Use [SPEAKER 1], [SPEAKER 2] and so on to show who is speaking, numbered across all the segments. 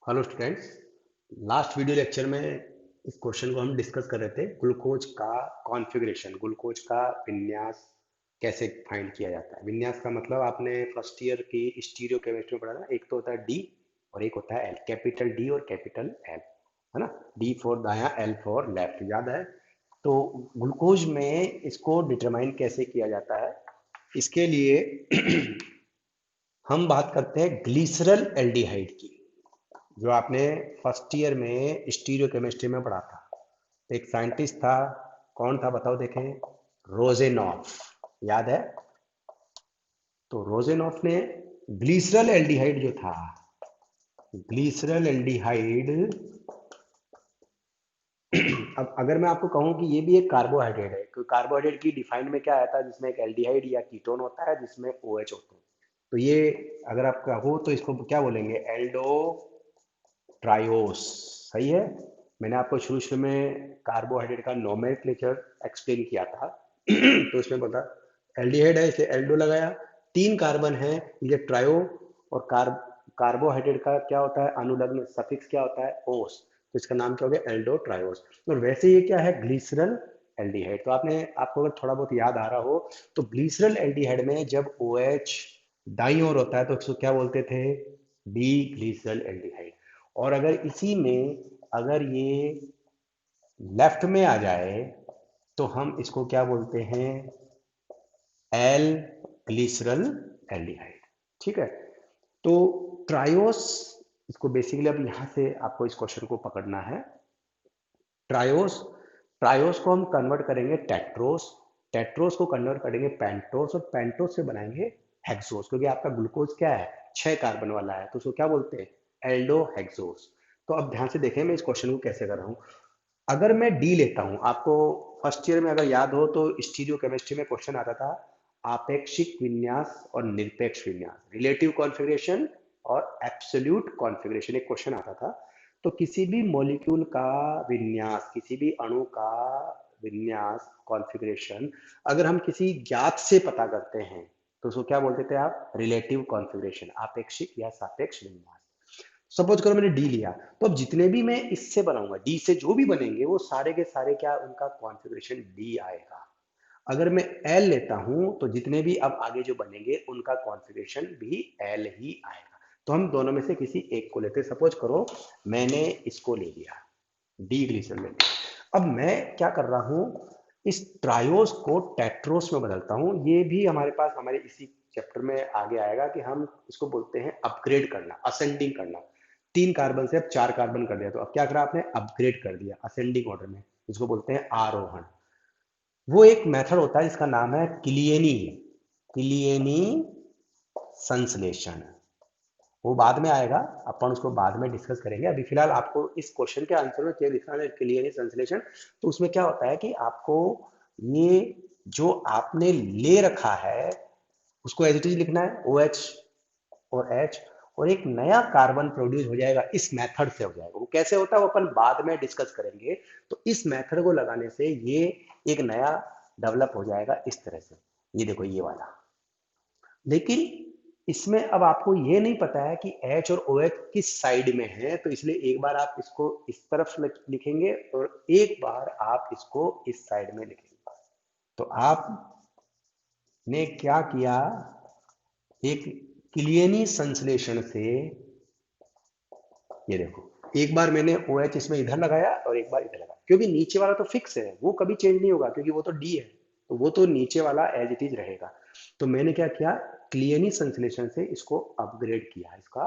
[SPEAKER 1] Hello students. Last video lecture में इस question को हम डिस्कस कर रहे थे। ग्लूकोज का कॉन्फ़िगरेशन, ग्लूकोज का विन्यास कैसे फाइंड किया जाता है। विन्यास का मतलब आपने फर्स्ट ईयर की स्टीरियो केमिस्ट्री में पढ़ा था। एक तो होता है डी और एक होता है एल, कैपिटल डी और कैपिटल एल, है ना। डी फॉर दायां, एल फॉर लेफ्ट, याद है। तो ग्लूकोज में इसको डिटरमाइन कैसे किया जाता है, इसके लिए हम बात करते हैं ग्लिसरल एल्डिहाइड की, जो आपने फर्स्ट ईयर में स्टीरियो केमिस्ट्री में पढ़ा था। एक साइंटिस्ट था, कौन था बताओ देखें, रोजेनॉफ, याद है। तो रोजेनॉफ ने ग्लिसरल एल्डिहाइड जो था, ग्लिसरल एल्डिहाइड अब अगर मैं आपको कहूं कि ये भी एक कार्बोहाइड्रेट है, क्योंकि कार्बोहाइड्रेट की डिफाइंड में क्या आता है, जिसमें एक एल्डिहाइड या कीटोन होता है जिसमें OH होता है। तो ये अगर आप कहो तो इसको क्या बोलेंगे, एल्डो ट्रायोस, सही है। मैंने आपको शुरू शुरू में कार्बोहाइड्रेट का नोमेनक्लेचर एक्सप्लेन किया था तो इसमें बता, एल्डिहाइड है इसलिए एल्डो लगाया, 3 कार्बन है ये ट्रायो, और कार्बोहाइड्रेट का क्या होता है अनुलग्न सफिक्स क्या होता है, ओस, तो इसका नाम क्या हो गया, एल्डो ट्रायोस। और वैसे ये क्या है, ग्लिसरल एल्डिहाइड। तो आपको अगर थोड़ा बहुत याद आ रहा हो तो ग्लिसरल एल्डिहाइड में जब OH दाईं ओर होता है तो इसको क्या बोलते थे, डी ग्लिसरल एल्डिहाइड। और अगर इसी में अगर ये लेफ्ट में आ जाए तो हम इसको क्या बोलते हैं, एल ग्लिसरल एल्डिहाइड। ठीक है। तो ट्रायोस, इसको बेसिकली अब यहां से आपको इस क्वेश्चन को पकड़ना है। ट्रायोस, ट्रायोस को हम कन्वर्ट करेंगे टेट्रोस, टेट्रोस को कन्वर्ट करेंगे पेंटोस, और पेंटोस से बनाएंगे हेक्सोस, क्योंकि आपका ग्लूकोज क्या है, 6 कार्बन वाला है, तो उसको क्या बोलते हैं, एल्डो हेक्सोस। तो अब ध्यान से देखें मैं इस क्वेश्चन को कैसे कर रहा हूं। अगर मैं डी लेता हूं, आपको फर्स्ट ईयर में अगर याद हो तो स्टीरियो केमिस्ट्री में क्वेश्चन आता था आपेक्षिक विन्यास और निरपेक्ष विन्यास, रिलेटिव कॉन्फ़िगरेशन और एब्सोल्यूट कॉन्फ़िगरेशन, एक क्वेश्चन आता था। तो किसी भी मॉलिक्यूल का विन्यास, किसी भी अणु का विन्यास कॉन्फ़िगरेशन अगर हम किसी ज्ञात से पता करते हैं तो उसको क्या बोलते थे आप, रिलेटिव कॉन्फ़िगरेशन, आपेक्षिक या सापेक्ष विन्यास। सपोज करो मैंने डी लिया, तो अब जितने भी मैं इससे बनाऊंगा, डी से जो भी बनेंगे वो सारे के सारे क्या, उनका कॉन्फ़िगरेशन डी आएगा। अगर मैं एल लेता हूं तो जितने भी अब आगे जो बनेंगे उनका कॉन्फ़िगरेशन भी एल ही आएगा। तो हम दोनों में से किसी एक को लेते, सपोज करो मैंने इसको ले लिया, डी ग्लिसरॉल ले लिया। अब मैं क्या कर रहा हूं, इस ट्रायोस को टेट्रोस में बदलता हूं। ये भी हमारे पास हमारे इसी चैप्टर में आगे आएगा कि हम इसको बोलते हैं अपग्रेड करना, असेंडिंग करना। 3 कार्बन से अब 4 कार्बन कर दिया, तो अब क्या करा आपने, अपग्रेड कर दिया असेंडिंग ऑर्डर में, इसको बोलते हैं आरोहण। वो एक मेथड होता है जिसका नाम है क्लियनी, क्लियनी संश्लेषण। वो बाद में आएगा, अपन उसको बाद में डिस्कस करेंगे। अभी फिलहाल आपको इस क्वेश्चन के आंसर में क्या लिखना है, क्लियनी संश्लेषण। तो उसमें क्या होता है कि आपको ये जो आपने ले रखा है उसको एज इट इज लिखना है, OH और H, और एक नया कार्बन प्रोड्यूस हो जाएगा, इस मेथड से हो जाएगा। वो कैसे होता है वो अपन बाद में डिस्कस करेंगे। तो इस मेथड को लगाने से ये एक नया डेवलप हो जाएगा इस तरह से, ये देखो ये वाला। लेकिन इसमें अब आपको ये नहीं पता है कि H और OH किस साइड में है, तो इसलिए एक बार आप इसको इस तरफ लिखेंगे और एक बार आप इसको इस साइड में लिखेंगे। तो आपने क्या किया, एक क्लियनी संश्लेषण से, ये देखो एक बार मैंने OH इसमें इधर लगाया और एक बार इधर लगाया, क्योंकि नीचे वाला तो फिक्स है, वो कभी चेंज नहीं होगा, क्योंकि वो तो डी है, तो वो तो नीचे वाला एज इट इज रहेगा। तो मैंने क्या किया, क्लियनी संश्लेषण से इसको अपग्रेड किया, इसका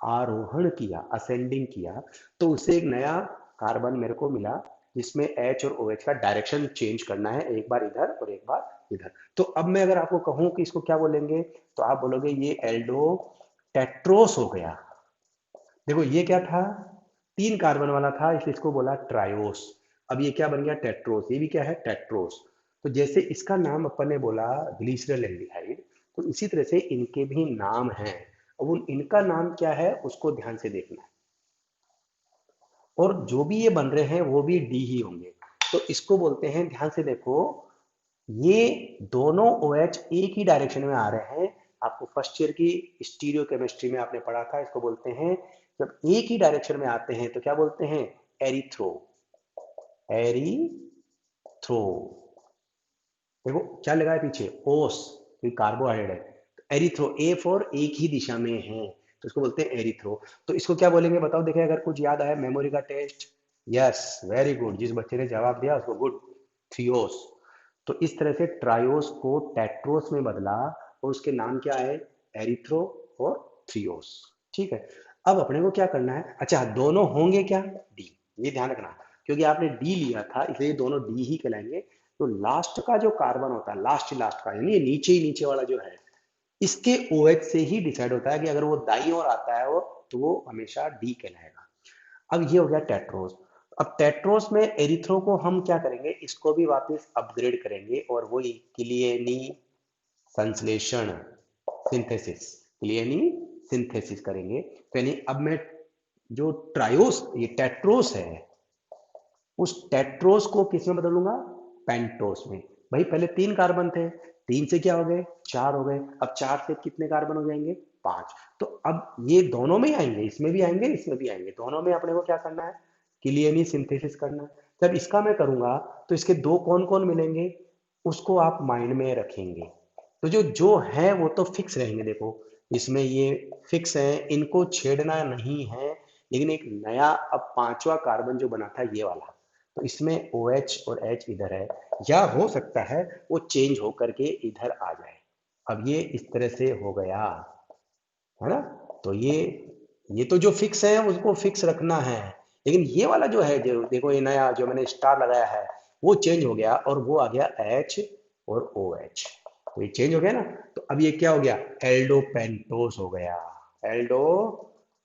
[SPEAKER 1] आरोहण किया, असेंडिंग किया, तो उससे एक नया कार्बन मेरे को मिला जिसमें H और OH का डायरेक्शन चेंज करना है, एक बार इधर और एक बार इधर। तो अब मैं अगर आपको कहूं कि इसको क्या बोलेंगे, तो आप बोलोगे ये एल्डो टेट्रोस हो गया। देखो ये क्या था, 3 कार्बन वाला था इसलिए इसको बोला ट्रायोस। अब ये क्या बन गया, टेट्रोस, ये भी क्या है, टेट्रोस। तो जैसे इसका नाम अपन ने बोला ग्लिसरल एल्डिहाइड, तो इसी तरह से इनके भी नाम हैं। अब उन इनका नाम क्या है उसको ध्यान से देखना है, और जो भी ये बन रहे हैं वो भी डी ही होंगे। तो इसको बोलते हैं, ध्यान से देखो, ये दोनों OH एक ही डायरेक्शन में आ रहे हैं। आपको फर्स्ट ईयर की स्टीरियो केमिस्ट्री में आपने पढ़ा था, इसको बोलते हैं जब एक ही डायरेक्शन में आते हैं तो क्या बोलते हैं, एरिथ्रो, एरिथ्रो। देखो क्या लगा है पीछे, ओस, कोई कार्बोहाइड्रेट है, तो एरिथ्रो, ए फॉर एक ही दिशा में है तो इसको बोलते हैं एरिथ्रो। तो इसको क्या बोलेंगे बताओ, देखें अगर कुछ याद आया मेमोरी का टेस्ट। यस, वेरी गुड, जिस बच्चे ने जवाब दिया उसको गुड, थ्रियोस। तो इस तरह से ट्रायोस को टेट्रोस में बदला और उसके नाम क्या है, एरिथ्रो और थ्रियोस। ठीक है, अब अपने को क्या करना है, अच्छा दोनों होंगे क्या, डी, ये ध्यान रखना, क्योंकि आपने डी लिया था इसलिए दोनों डी ही कहलाएंगे। तो लास्ट का जो कार्बन होता है, लास्ट लास्ट का, यानी ये नीचे ही नीचे वाला जो है, इसके OH से ही डिसाइड होता है कि अगर वो दाई ओर आता है वो, तो वो हमेशा डी कहलाएगा। अब ये हो गया टेट्रोस। अब टेट्रोस में एरिथ्रो को हम क्या करेंगे, इसको भी वापस अपग्रेड करेंगे और वही क्लियनी संश्लेषण, सिंथेसिस, क्लियनी सिंथेसिस करेंगे। तो यानी अब मैं जो ट्रायोस, ये टेट्रोस है, उस टेट्रोस को किस में बदलूंगा, पेंटोस में। भाई पहले 3 कार्बन थे, 3 से क्या हो गए, 4 हो गए, अब 4 से कितने कार्बन हो जाएंगे, 5। तो अब ये दोनों में आएंगे, इसमें भी आएंगे इसमें भी आएंगे, दोनों में अपने को क्या करना है, क्लियनी सिंथेसिस करना है। जब इसका मैं करूंगा तो इसके दो कौन कौन मिलेंगे, उसको आप माइंड में रखेंगे। तो जो जो है वो तो फिक्स रहेंगे, देखो इसमें ये फिक्स है, इनको छेड़ना नहीं है। लेकिन एक नया अब 5वां कार्बन जो बना था ये वाला, तो इसमें OH और H इधर है, या हो सकता है वो चेंज हो करके इधर आ जाए। अब ये इस तरह से हो गया है ना। तो ये तो जो फिक्स है उसको फिक्स रखना है, लेकिन ये वाला जो है, जो देखो ये नया जो मैंने स्टार लगाया है वो चेंज हो गया और वो आ गया H और OH, तो ये चेंज हो गया ना। तो अब ये क्या हो गया, एल्डो पेंटोस हो गया, एल्डो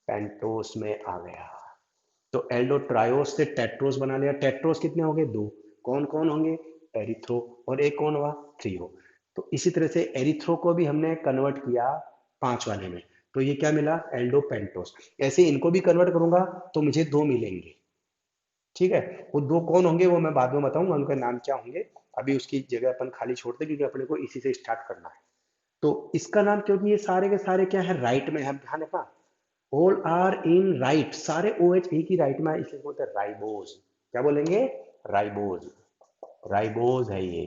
[SPEAKER 1] पेंटोस में आ गया। तो एल्डो ट्रायोस से टेट्रोस बना लिया, टेट्रोस कितने होंगे, 2, कौन कौन होंगे, एरिथ्रो, और एक कौन हुआ, थ्रियो। तो इसी तरह से एरिथ्रो को भी हमने कन्वर्ट किया 5 वाले में, तो ये क्या मिला, एल्डो पेंटोस। ऐसे इनको भी कन्वर्ट करूंगा तो मुझे 2 मिलेंगे। ठीक है, वो 2 कौन होंगे वो मैं बाद में बताऊंगा, उनका नाम क्या होंगे। अभी उसकी जगह अपन खाली छोड़ते क्योंकि अपने को इसी से स्टार्ट करना है। तो इसका नाम, क्योंकि ये सारे के सारे क्या है, राइट में है, ध्यान रखना, ऑल आर इन राइट, सारे OH एक ही राइट में है, इसलिए बोलते हैं राइबोज। क्या बोलेंगे, राइबोज, राइबोज है ये।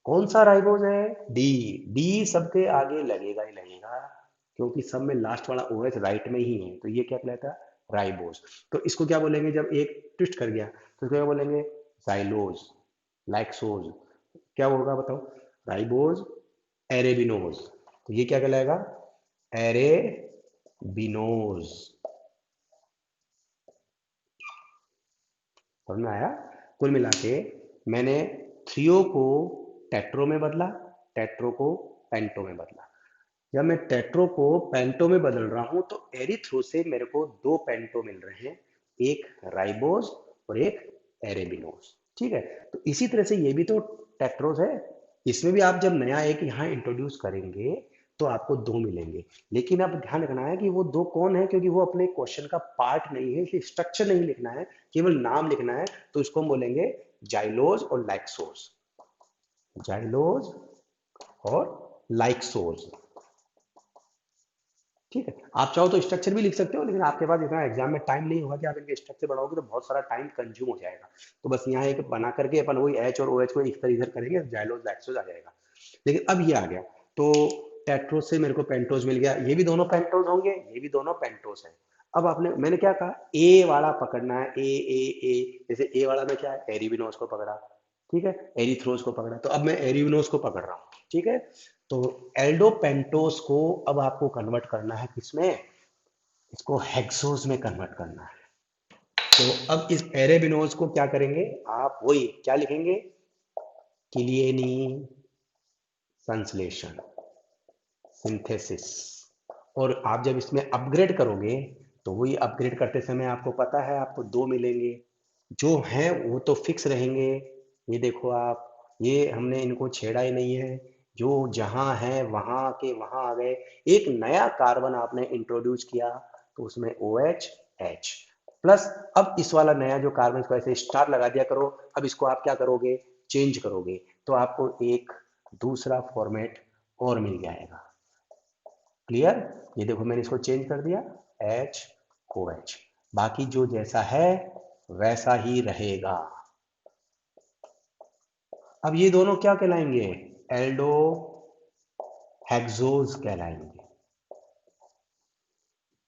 [SPEAKER 1] कौन सा राइबोज है, डी, डी सबके आगे लगेगा ही लगेगा, क्योंकि सब में लास्ट वाला OH राइट में ही है, तो ये क्या कहलाता है, राइबोज। तो इसको क्या बोलेंगे, जब एक ट्विस्ट कर गया तो क्या बोलेंगे, जाइलोज, लैक्सोज, क्या होगा बताओ, राइबोज, एरेबिनोज, तो ये क्या कहलाएगा, एरेबिनोज। समझ में आया। कुल मिला के मैंने थ्रियो को टेट्रो में बदला, टेट्रो को पेंटो में बदला। जब मैं टेट्रो को पेंटो में बदल रहा हूं तो एरिथ्रो से मेरे को 2 पेंटो मिल रहे हैं, एक राइबोज और एक एरेबिनोज। ठीक है, तो इसी तरह से ये भी तो टेट्रोज है, इसमें भी आप जब नया एक यहाँ इंट्रोड्यूस करेंगे तो आपको 2 मिलेंगे। लेकिन अब ध्यान रखना है कि वो 2 कौन है, क्योंकि वो अपने क्वेश्चन का पार्ट नहीं है, इसलिए स्ट्रक्चर नहीं लिखना है, केवल नाम लिखना है। तो इसको हम बोलेंगे जाइलोज और लाइक्सोज, जाइलोज और लाइक्सोज। ठीक है, आप चाहो तो स्ट्रक्चर भी लिख सकते हो, लेकिन आपके पास इतना एग्जाम में टाइम नहीं होगा कि आप इनके स्ट्रक्चर बनाओगे, तो बहुत सारा टाइम कंज्यूम हो जाएगा। तो बस यहाँ एक बना करके अपन वही H और OH को इस तरह इधर करेंगे, जाइलोज लैक्सोज आ जाएगा। लेकिन अब ये आ गया, तो टेट्रोस से मेरे को पेंटोज मिल गया, ये भी दोनों पेंटोज होंगे, ये भी दोनों पेंटोज है। अब आपने, मैंने क्या कहा, ए वाला पकड़ना है, ए, जैसे ए वाला में क्या है, एरिबिनोज को पकड़ा, ठीक है, एरिथ्रोज को पकड़ा, तो अब मैं एरिबिनोज को पकड़ रहा हूँ। ठीक है, तो एल्डो पेंटोस को अब आपको कन्वर्ट करना है किसमें, इसको हेक्सोस में कन्वर्ट करना है। तो अब इस एरेबिनोज को क्या करेंगे, आप वही क्या लिखेंगे, क्लियनी संश्लेषण, सिंथेसिस। और आप जब इसमें अपग्रेड करोगे तो वही अपग्रेड करते समय आपको पता है आपको 2 मिलेंगे, जो हैं वो तो फिक्स रहेंगे। ये देखो आप, ये हमने इनको छेड़ा ही नहीं है, जो जहां है वहां के वहां आ गए। एक नया कार्बन आपने इंट्रोड्यूस किया तो उसमें OH H प्लस, अब इस वाला नया जो कार्बन, इसको ऐसे स्टार लगा दिया करो। अब इसको आप क्या करोगे, चेंज करोगे, तो आपको एक दूसरा फॉर्मेट और मिल जाएगा। क्लियर? ये देखो मैंने इसको चेंज कर दिया H OH, बाकी जो जैसा है वैसा ही रहेगा। अब ये दोनों क्या कहलाएंगे? एल्डो हेक्सोज कहलाएंगे।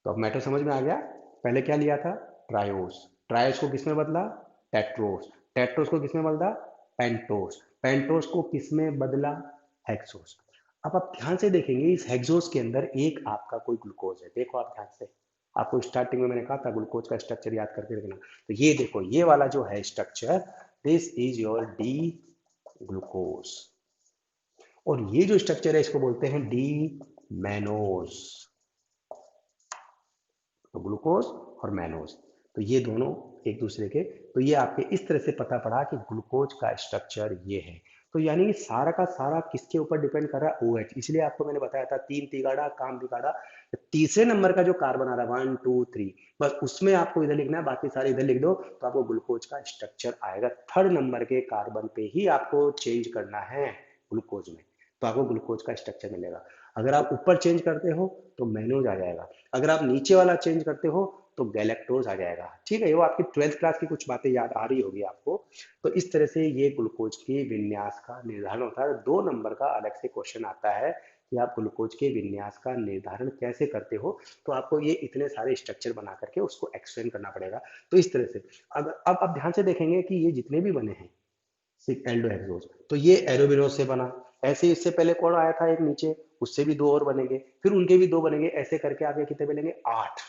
[SPEAKER 1] तो अब मैटर समझ में आ गया। पहले क्या लिया था? ट्रायोस। ट्रायोस को किसमें बदला? टेट्रोस। टेट्रोस को किसमें बदला? पेंटोस। पेंटोस को किसमें बदला? हेक्सोस। अब आप ध्यान से देखेंगे इस हेक्सोस के अंदर एक आपका कोई ग्लूकोज है। देखो आप ध्यान से, आपको स्टार्टिंग में मैंने कहा था ग्लूकोज का स्ट्रक्चर याद करके रखना। तो ये देखो, ये वाला जो है structure, this is your D glucose. और ये जो स्ट्रक्चर है इसको बोलते हैं डी मैनोज। तो ग्लूकोज और मैनोज, तो ये दोनों एक दूसरे के, तो ये आपके इस तरह से पता पड़ा कि ग्लूकोज का स्ट्रक्चर ये है। तो यानी कि सारा का सारा किसके ऊपर डिपेंड कर रहा है? OH। इसलिए आपको मैंने बताया था तीन तिगाड़ा काम बिगाड़ा। तीसरे नंबर का जो कार्बन आ रहा है 1 2 3, बस उसमें आपको इधर लिखना है, बाकी सारे इधर लिख दो तो आपको ग्लूकोज का स्ट्रक्चर आएगा। थर्ड नंबर के कार्बन पे ही आपको चेंज करना है ग्लूकोज में, तो आपको ग्लूकोज का स्ट्रक्चर मिलेगा। अगर आप ऊपर चेंज करते हो तो मैनोज आ जाएगा, अगर आप नीचे वाला चेंज करते हो तो गैलेक्टोज आ जाएगा। ठीक है, वो आपकी 12th क्लास की कुछ बातें याद आ रही होगी आपको। तो इस तरह से ये ग्लूकोज के विन्यास का निर्धारण होता है। 2 नंबर का अलग से क्वेश्चन आता है कि आप ग्लूकोज के विन्यास का निर्धारण कैसे करते हो, तो आपको ये इतने सारे स्ट्रक्चर बना करके उसको एक्सप्लेन करना पड़ेगा। तो इस तरह से अगर अब आप ध्यान से देखेंगे कि ये जितने भी बने हैं एल्डोहेक्सोज, तो ये एरोबिनोज से बना। ऐसे ही इससे पहले कौन आया था एक नीचे, उससे भी 2 और बनेंगे, फिर उनके भी 2 बनेंगे, ऐसे करके आगे कितने बनेंगे? 8।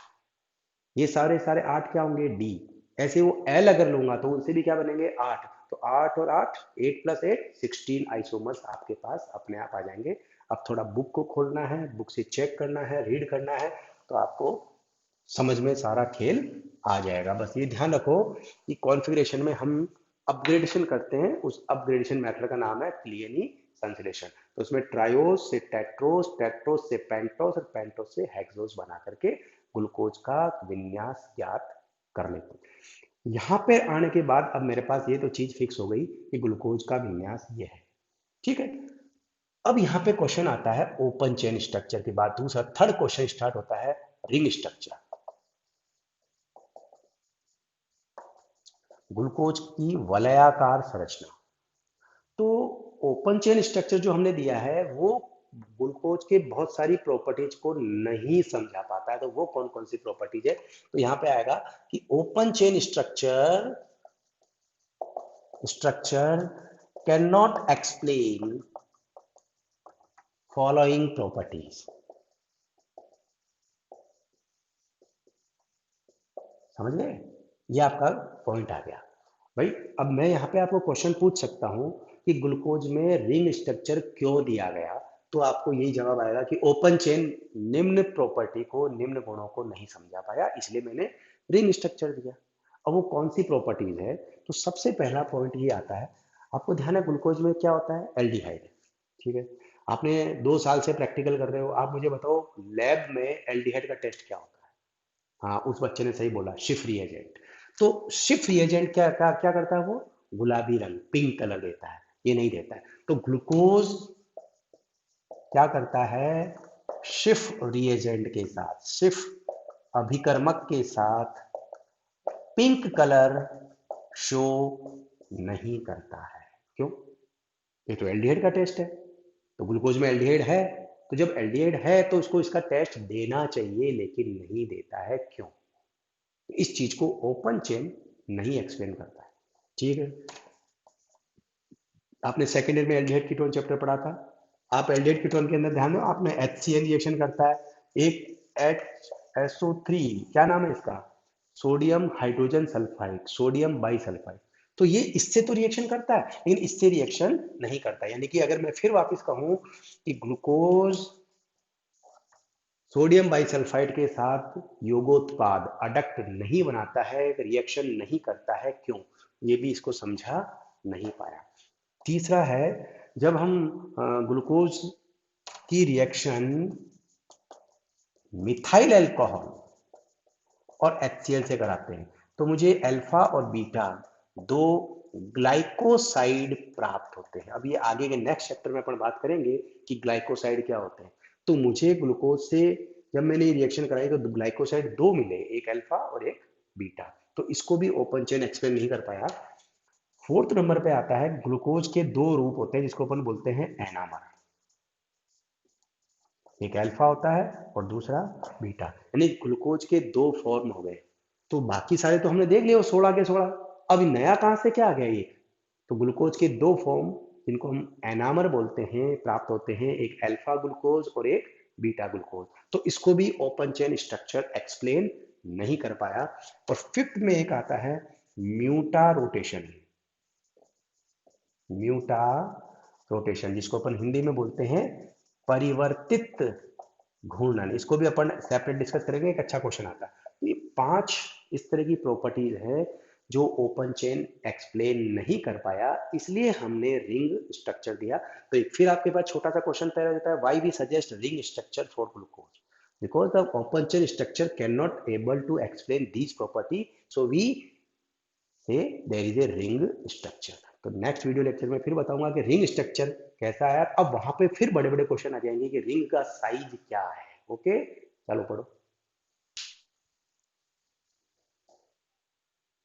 [SPEAKER 1] ये सारे सारे 8 क्या होंगे? डी। ऐसे वो एल अगर लूंगा तो उनसे भी क्या बनेंगे? 8। तो 8 और 8, 8 + 8 16 आइसोमर्स आपके पास अपने आप आ जाएंगे। अब थोड़ा बुक को खोलना है, बुक से चेक करना है, रीड करना है, तो आपको समझ में सारा खेल आ जाएगा। बस ये ध्यान रखो कि कॉन्फ़िगरेशन में हम अपग्रेडेशन करते हैं, उस अपग्रेडेशन मेथड का नाम है क्लियनी संश्लेषण। तो उसमें ट्रायोस से टेट्रोस, टेट्रोस से पेंटोस और पेंटोस से हेक्सोस बना करके ग्लूकोज का विन्यास ज्ञात कर लेते हैं। यहाँ पे आने के बाद अब मेरे पास ये तो चीज फिक्स हो गई कि ग्लूकोज का विन्यास ये है। ठीक है, अब यहाँ पे क्वेश्चन आता है ओपन चेन स्ट्रक्चर के बाद दूसरा थर्ड क्वेश्चन स्टार्ट होता है रिंग स्ट्रक्चर। ग्लूकोज की वलयाकार संरचना। तो ओपन चेन स्ट्रक्चर जो हमने दिया है वो ग्लूकोज के बहुत सारी प्रॉपर्टीज को नहीं समझा पाता है। तो वो कौन कौन सी प्रॉपर्टीज है? तो यहाँ पे आएगा कि open chain structure can not explain following properties. समझ गए? ये आपका पॉइंट आ गया भाई। अब मैं यहाँ पे आपको क्वेश्चन पूछ सकता हूँ कि ग्लूकोज में रिंग स्ट्रक्चर क्यों दिया गया, तो आपको यही जवाब आएगा कि ओपन चेन निम्न प्रॉपर्टी को, निम्न गुणों को नहीं समझा पाया, इसलिए मैंने रिंग स्ट्रक्चर दिया। अब वो कौन सी प्रॉपर्टीज है? तो सबसे पहला पॉइंट ये आता है, आपको ध्यान है ग्लूकोज में क्या होता है? एल्डिहाइड। ठीक है, आपने 2 साल से प्रैक्टिकल कर रहे हो, आप मुझे बताओ लैब में एल्डिहाइड का टेस्ट क्या होता है? हाँ, उस बच्चे ने सही बोला, शिफ्ट रिएजेंट। तो शिफ्ट रिएजेंट क्या क्या क्या करता है? वो गुलाबी रंग, पिंक कलर देता है, ये नहीं देता है। तो ग्लूकोज क्या करता है? शिफ्ट रिएजेंट के साथ, शिफ्ट अभिकर्मक के साथ पिंक कलर शो नहीं करता है। क्यों? ये तो एल्डिहाइड का टेस्ट है, तो ग्लूकोज में एल्डिहाइड है, तो जब एल्डिहाइड है तो उसको इसका टेस्ट देना चाहिए, लेकिन नहीं देता है। क्यों? इस चीज को ओपन चेन नहीं एक्सप्लेन करता है। ठीक है, आपने सेकेंड ईयर में एल्डिहाइड कीटोन चैप्टर पढ़ा था। आप एल्डिहाइड कीटोन के अंदर ध्यान दो, आपने HCl रिएक्शन करता है, एक HSO3, क्या नाम है इसका? Sodium hydrogen sulphide, sodium bisulphide. तो ये इससे तो रिएक्शन करता है, लेकिन इससे रिएक्शन नहीं करता। यानी कि अगर मैं फिर वापस कहूं कि ग्लूकोज सोडियम बाइसल्फाइड के साथ योगोत्पाद अडक्ट नहीं बनाता है, रिएक्शन नहीं करता है। क्यों? ये भी इसको समझा नहीं पाया। तीसरा है, जब हम ग्लूकोज की रिएक्शन मिथाइल अल्कोहल और HCl से कराते हैं, तो मुझे अल्फा और बीटा 2 ग्लाइकोसाइड प्राप्त होते हैं। अब ये आगे के नेक्स्ट चैप्टर में अपन बात करेंगे कि ग्लाइकोसाइड क्या होते हैं। तो मुझे ग्लूकोज से जब मैंने ये रिएक्शन कराई तो ग्लाइकोसाइड 2 मिले, एक अल्फा और एक बीटा, तो इसको भी ओपन चेन एक्सप्लेन नहीं कर पाया। फोर्थ नंबर पे आता है ग्लूकोज के दो रूप होते हैं जिसको अपन बोलते हैं एनामर, एक अल्फा होता है और दूसरा बीटा, यानी ग्लूकोज के दो फॉर्म हो गए। तो बाकी सारे तो हमने देख लिए वो 16 के 16, अब नया कहां से क्या आ गया ये, तो ग्लूकोज के दो फॉर्म जिनको हम एनामर बोलते हैं प्राप्त होते हैं, एक अल्फा ग्लूकोज और एक बीटा ग्लूकोज। तो इसको भी ओपन चेन स्ट्रक्चर एक्सप्लेन नहीं कर पाया। और फिफ्थ में एक आता है म्यूटा रोटेशन, म्यूटा रोटेशन जिसको अपन हिंदी में बोलते हैं परिवर्तित घूर्णन, इसको भी अपन सेपरेट डिस्कस करेंगे, एक अच्छा क्वेश्चन आता है। ये 5 इस तरह की प्रॉपर्टीज है जो ओपन चेन एक्सप्लेन नहीं कर पाया, इसलिए हमने रिंग स्ट्रक्चर दिया। तो एक फिर आपके पास छोटा सा क्वेश्चन तैयार रहता है, why we suggest ring structure for glucose, because the open chain structure can not able to explain these property, so we say there is a ring structure. तो नेक्स्ट वीडियो लेक्चर में फिर बताऊंगा कि ring structure कैसा है। अब वहां पे फिर बड़े बड़े क्वेश्चन आ जाएंगे कि रिंग का साइज क्या है। ओके, चलो पढ़ो।